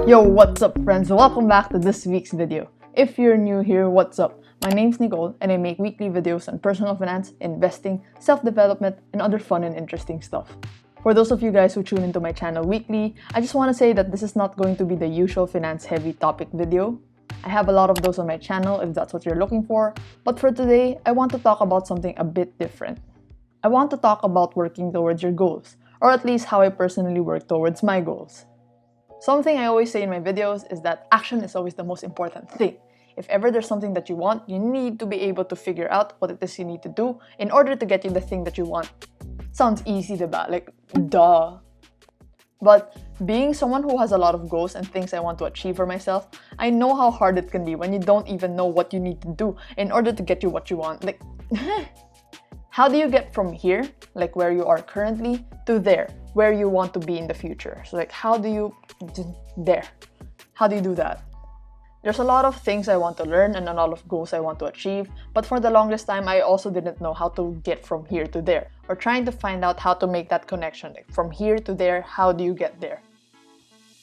Yo, what's up friends? Welcome back to this week's video. If you're new here, what's up? My name's Nicole and I make weekly videos on personal finance, investing, self-development, and other fun and interesting stuff. For those of you guys who tune into my channel weekly, I just want to say that this is not going to be the usual finance-heavy topic video. I have a lot of those on my channel if that's what you're looking for, but for today, I want to talk about something a bit different. I want to talk about working towards your goals, or at least how I personally work towards my goals. Something I always say in my videos is that action is always the most important thing. If ever there's something that you want, you need to be able to figure out what it is you need to do in order to get you the thing that you want. Sounds easy, diba? Like, duh. But being someone who has a lot of goals and things I want to achieve for myself, I know how hard it can be when you don't even know what you need to do in order to get you what you want. Like, how do you get from here, like where you are currently, to there, where you want to be in the future? So like, how do you do that? There's a lot of things I want to learn and a lot of goals I want to achieve, but for the longest time, I also didn't know how to get from here to there, or trying to find out how to make that connection, like from here to there, how do you get there?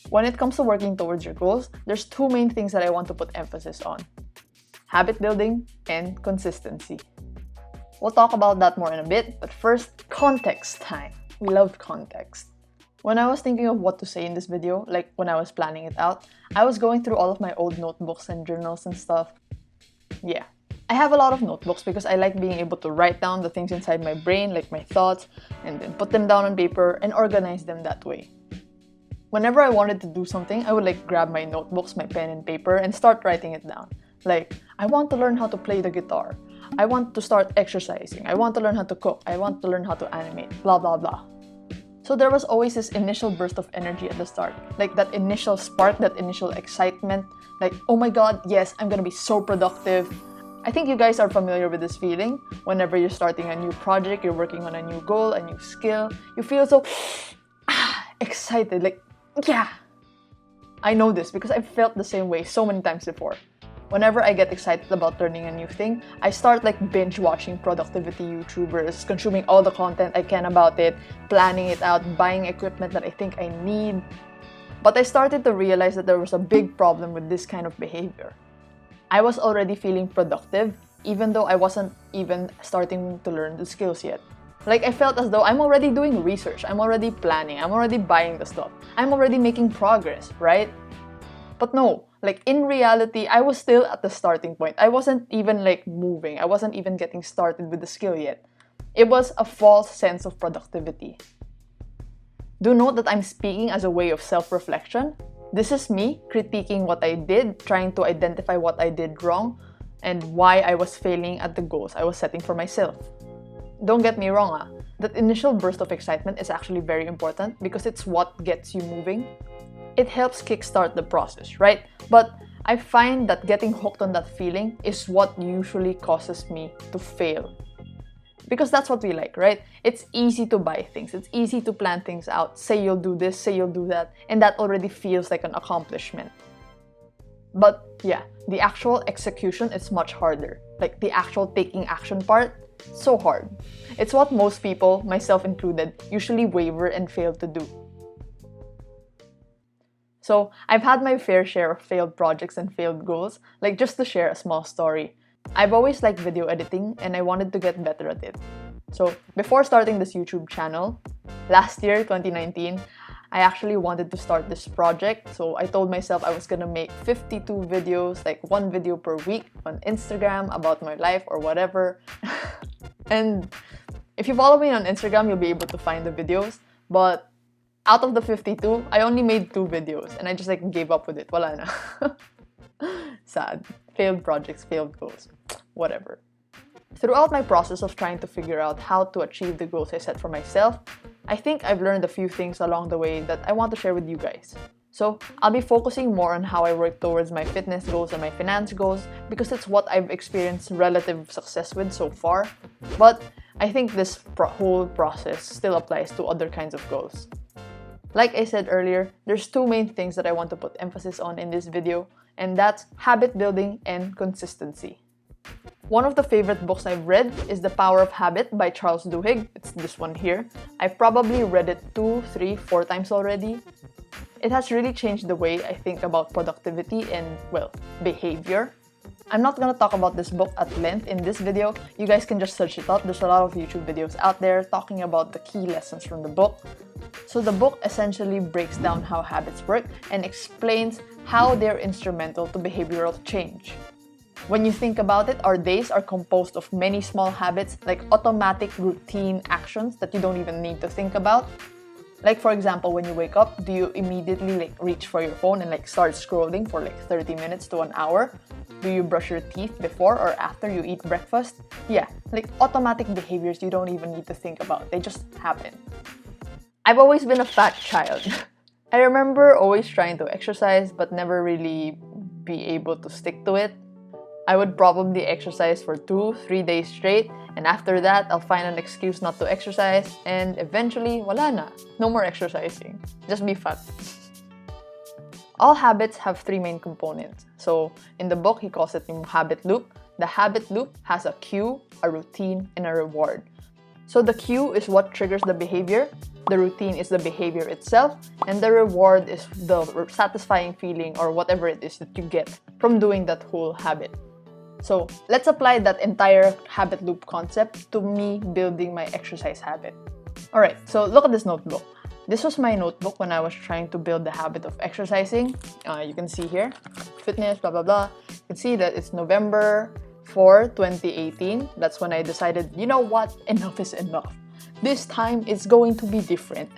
When it comes to working towards your goals, there's two main things that I want to put emphasis on: habit building and consistency. We'll talk about that more in a bit, but first, context time. We love context. When I was thinking of what to say in this video, like when I was planning it out, I was going through all of my old notebooks and journals and stuff. Yeah. I have a lot of notebooks because I like being able to write down the things inside my brain, like my thoughts, and then put them down on paper and organize them that way. Whenever I wanted to do something, I would like grab my notebooks, my pen and paper, and start writing it down. Like, I want to learn how to play the guitar. I want to start exercising. I want to learn how to cook. I want to learn how to animate. Blah, blah, blah. So there was always this initial burst of energy at the start. Like that initial spark, that initial excitement. Like, oh my god, yes, I'm gonna be so productive. I think you guys are familiar with this feeling. Whenever you're starting a new project, you're working on a new goal, a new skill, you feel so excited. Like, yeah. I know this because I've felt the same way so many times before. Whenever I get excited about learning a new thing, I start like binge watching productivity YouTubers, consuming all the content I can about it, planning it out, buying equipment that I think I need. But I started to realize that there was a big problem with this kind of behavior. I was already feeling productive, even though I wasn't even starting to learn the skills yet. Like, I felt as though I'm already doing research, I'm already planning, I'm already buying the stuff, I'm already making progress, right? But no, like in reality, I was still at the starting point. I wasn't even like moving. I wasn't even getting started with the skill yet. It was a false sense of productivity. Do note that I'm speaking as a way of self-reflection. This is me critiquing what I did, trying to identify what I did wrong, and why I was failing at the goals I was setting for myself. Don't get me wrong, that initial burst of excitement is actually very important because it's what gets you moving. It helps kickstart the process, right? But I find that getting hooked on that feeling is what usually causes me to fail. Because that's what we like, right? It's easy to buy things. It's easy to plan things out. Say you'll do this, say you'll do that, and that already feels like an accomplishment. But yeah, the actual execution is much harder. Like the actual taking action part, so hard. It's what most people, myself included, usually waver and fail to do. So, I've had my fair share of failed projects and failed goals, like just to share a small story. I've always liked video editing and I wanted to get better at it. So, before starting this YouTube channel, last year, 2019, I actually wanted to start this project. So, I told myself I was gonna make 52 videos, like one video per week on Instagram about my life or whatever. And if you follow me on Instagram, you'll be able to find the videos. But out of the 52, I only made 2 videos and I just like gave up with it. Wala na. Sad. Failed projects, failed goals. Whatever. Throughout my process of trying to figure out how to achieve the goals I set for myself, I think I've learned a few things along the way that I want to share with you guys. So, I'll be focusing more on how I work towards my fitness goals and my finance goals because it's what I've experienced relative success with so far. But I think this whole process still applies to other kinds of goals. Like I said earlier, there's 2 main things that I want to put emphasis on in this video, and that's habit building and consistency. One of the favorite books I've read is The Power of Habit by Charles Duhigg. It's this one here. I've probably read it 2, 3, 4 times already. It has really changed the way I think about productivity and, well, behavior. I'm not gonna talk about this book at length in this video. You guys can just search it up. There's a lot of YouTube videos out there talking about the key lessons from the book. So the book essentially breaks down how habits work and explains how they're instrumental to behavioral change. When you think about it, our days are composed of many small habits, like automatic routine actions that you don't even need to think about. Like, for example, when you wake up, do you immediately reach for your phone and start scrolling for 30 minutes to an hour? Do you brush your teeth before or after you eat breakfast? Yeah, automatic behaviors you don't even need to think about. They just happen. I've always been a fat child. I remember always trying to exercise but never really be able to stick to it. I would probably exercise for 2-3 days straight, and after that, I'll find an excuse not to exercise, and eventually, wala na. No more exercising. Just be fat. All habits have 3 main components. So, in the book, he calls it yung habit loop. The habit loop has a cue, a routine, and a reward. So the cue is what triggers the behavior, the routine is the behavior itself, and the reward is the satisfying feeling or whatever it is that you get from doing that whole habit. So let's apply that entire habit loop concept to me building my exercise habit. Alright, so look at this notebook. This was my notebook when I was trying to build the habit of exercising. You can see here, fitness, blah, blah, blah. You can see that it's November 4, 2018. That's when I decided, you know what, enough is enough. This time, it's going to be different.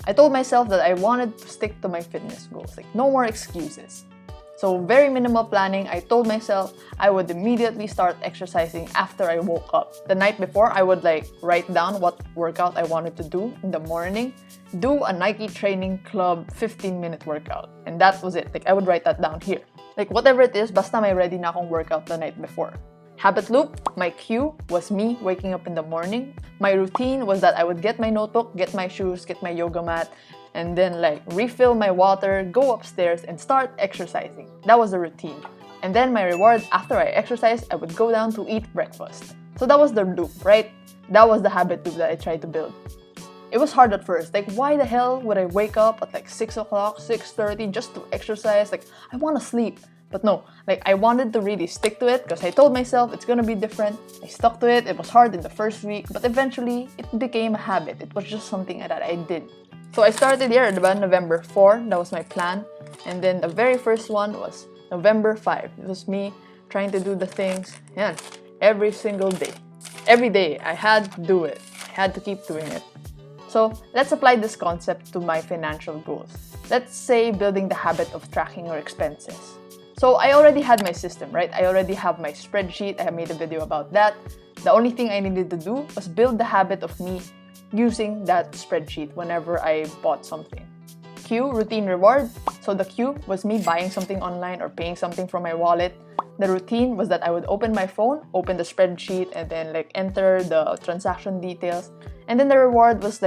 I told myself that I wanted to stick to my fitness goals, no more excuses. So very minimal planning. I told myself I would immediately start exercising after I woke up. The night before, I would write down what workout I wanted to do in the morning, do a Nike Training Club 15-minute workout. And that was it. I would write that down here. Whatever it is, basta may ready na akong workout the night before. Habit loop, my cue was me waking up in the morning. My routine was that I would get my notebook, get my shoes, get my yoga mat, and then refill my water, go upstairs, and start exercising. That was the routine. And then my reward, after I exercised, I would go down to eat breakfast. So that was the loop, right? That was the habit loop that I tried to build. It was hard at first. Why the hell would I wake up at 6 o'clock, 6:30 just to exercise? I want to sleep. But no, I wanted to really stick to it because I told myself it's gonna be different. I stuck to it. It was hard in the first week, but eventually it became a habit. It was just something that I did. So I started here about November 4. That was my plan. And then the very first one was November 5. It was me trying to do the things every single day. Every day, I had to do it. I had to keep doing it. So let's apply this concept to my financial goals. Let's say building the habit of tracking your expenses. So I already had my system, right? I already have my spreadsheet. I have made a video about that. The only thing I needed to do was build the habit of me using that spreadsheet whenever I bought something. Cue, routine, reward. So the cue was me buying something online or paying something from my wallet. The routine was that I would open my phone, open the spreadsheet, and then enter the transaction details. And then the reward was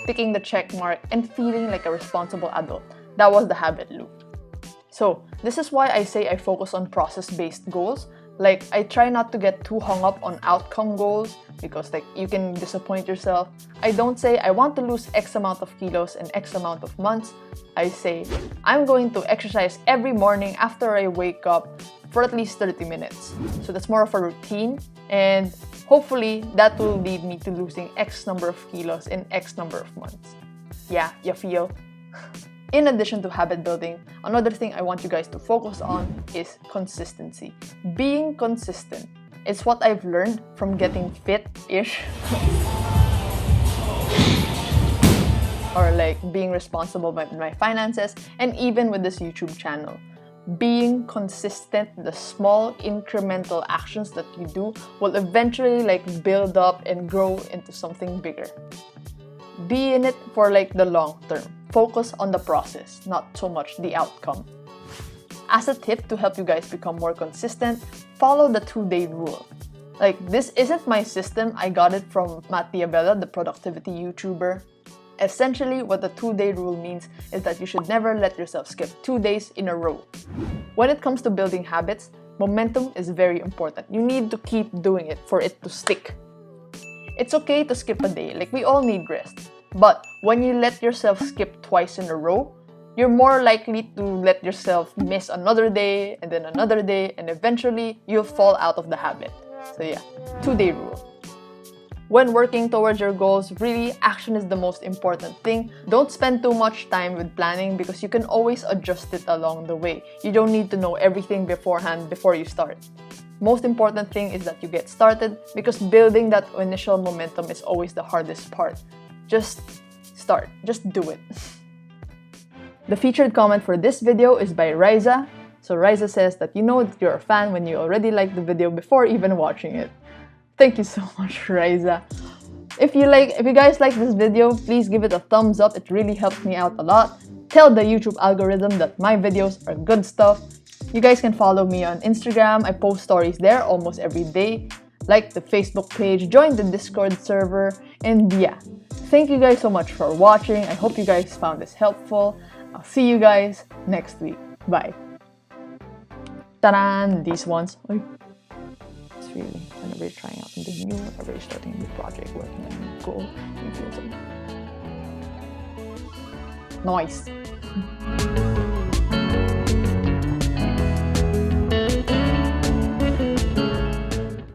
ticking the check mark and feeling like a responsible adult. That was the habit loop. So this is why I say I focus on process-based goals. I try not to get too hung up on outcome goals because you can disappoint yourself. I don't say I want to lose X amount of kilos in X amount of months. I say I'm going to exercise every morning after I wake up for at least 30 minutes. So that's more of a routine, and hopefully that will lead me to losing X number of kilos in X number of months. Yeah, you feel? In addition to habit building, another thing I want you guys to focus on is consistency. Being consistent. It's what I've learned from getting fit-ish. Or being responsible with my finances, and even with this YouTube channel. Being consistent, the small incremental actions that you do will eventually build up and grow into something bigger. Be in it for the long term. Focus on the process, not so much the outcome. As a tip to help you guys become more consistent, follow the 2-day rule. This isn't my system. I got it from Matt Diabella, the productivity YouTuber. Essentially, what the 2-day rule means is that you should never let yourself skip 2 days in a row. When it comes to building habits, momentum is very important. You need to keep doing it for it to stick. It's okay to skip a day, we all need rest. But when you let yourself skip twice in a row, you're more likely to let yourself miss another day, and then another day, and eventually you'll fall out of the habit. So yeah, 2-day rule. When working towards your goals, really, action is the most important thing. Don't spend too much time with planning because you can always adjust it along the way. You don't need to know everything beforehand before you start. Most important thing is that you get started because building that initial momentum is always the hardest part. Just start. Just do it. The featured comment for this video is by Riza. So Riza says that you know that you're a fan when you already liked the video before even watching it. Thank you so much, Riza. If you guys like this video, please give it a thumbs up. It really helps me out a lot. Tell the YouTube algorithm that my videos are good stuff. You guys can follow me on Instagram. I post stories there almost every day. Like the Facebook page, join the Discord server, and yeah. Thank you guys so much for watching. I hope you guys found this helpful. I'll see you guys next week. Bye. Ta-da! These ones. Really, whenever you're trying out something new, whenever you're starting a new project, working on a new goal, you feel something. Nice.